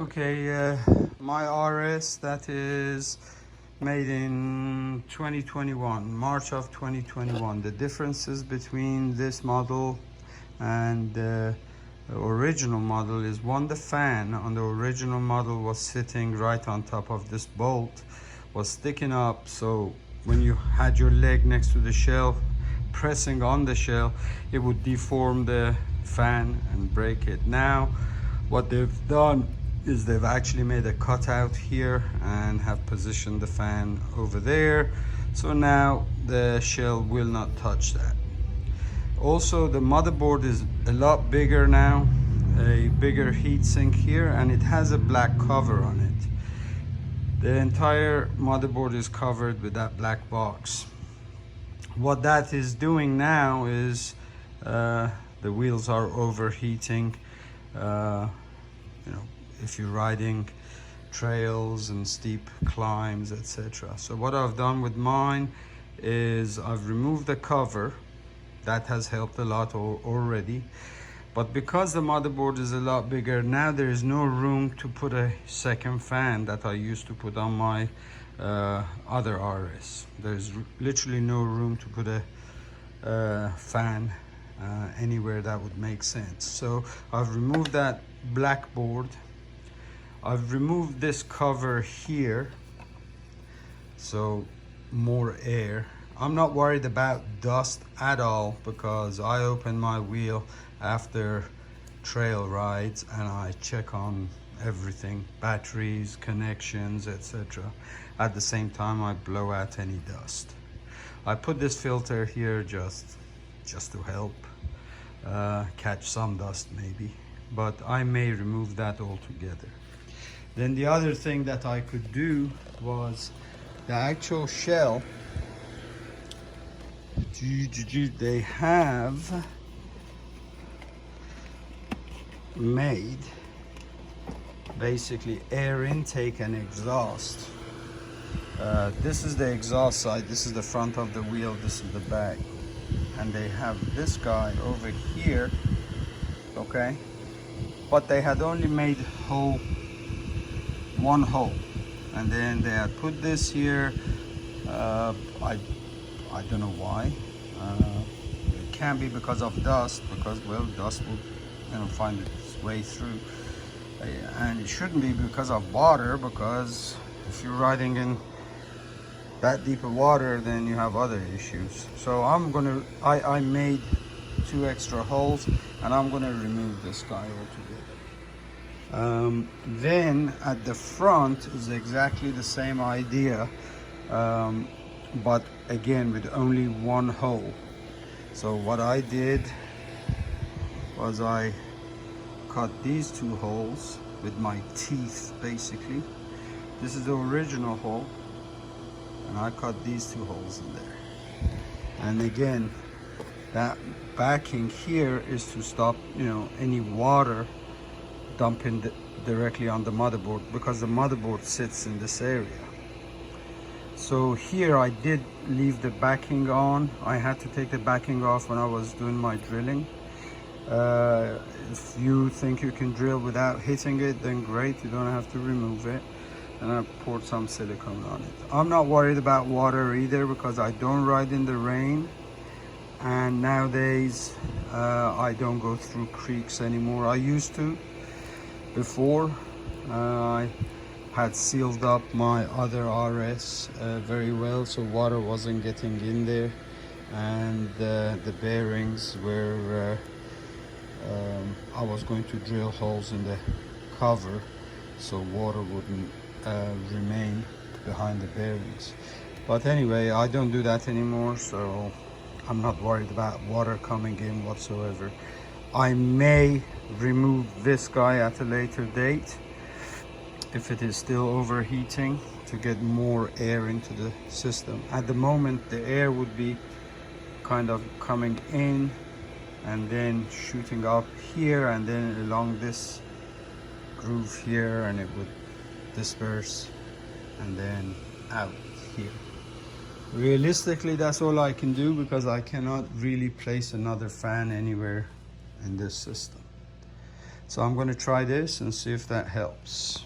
Okay, my RS that is made in 2021, March of 2021. The differences between this model and the original model is one, the fan on the original model was sitting right on top of this bolt, was sticking up, so when you had your leg next to the shell, pressing on the shell, it would deform the fan and break it. Now, what they've done is they've actually made a cutout here and have positioned the fan over there. So now the shell will not touch that. Also, the motherboard is a lot bigger now, a bigger heatsink here, and it has a black cover on it. The entire motherboard is covered with that black box. What that is doing now is the wheels are overheating. You know, if you're riding trails and steep climbs, etc. So what I've done with mine is I've removed the cover. That has helped a lot already. But because the motherboard is a lot bigger, now there is no room to put a second fan that I used to put on my other RS. There's literally no room to put a fan anywhere that would make sense. So I've removed that black board. I've removed this cover here, so more air. I'm not worried about dust at all because I open my wheel after trail rides and I check on everything, batteries, connections, etc. At the same time, I blow out any dust. I put this filter here just to help catch some dust maybe, but I may remove that altogether. Then the other thing that I could do was the actual shell. They have made basically air intake and exhaust. This is the exhaust side, this is the front of the wheel, this is the back, and they have this guy over here, okay, but they had only made one hole, and then they had put this here. I don't know why. It can be because of dust, because well, dust will find its way through, and it shouldn't be because of water, because if you're riding in that deep of water, then you have other issues. So I made 2 extra holes, and I'm gonna remove this guy altogether. Then at the front is exactly the same idea, but again with only one hole. So what I did was I cut these 2 holes with my teeth basically. This is the original hole, and I cut these 2 holes in there. And again, that backing here is to stop any water dumping directly on the motherboard, because the motherboard sits in this area. So here I did leave the backing on. I had to take the backing off when I was doing my drilling. If you think you can drill without hitting it, then great, you don't have to remove it. And I poured some silicone on it. I'm not worried about water either because I don't ride in the rain. And nowadays, I don't go through creeks anymore. I used to before. I had sealed up my other RS very well, so water wasn't getting in there, and the bearings were I was going to drill holes in the cover so water wouldn't remain behind the bearings. But anyway, I don't do that anymore, so I'm not worried about water coming in whatsoever. I may remove this guy at a later date if it is still overheating, to get more air into the system. At the moment, the air would be kind of coming in and then shooting up here and then along this groove here, and it would disperse and then out here. Realistically, that's all I can do because I cannot really place another fan anywhere in this system. So I'm going to try this and see if that helps.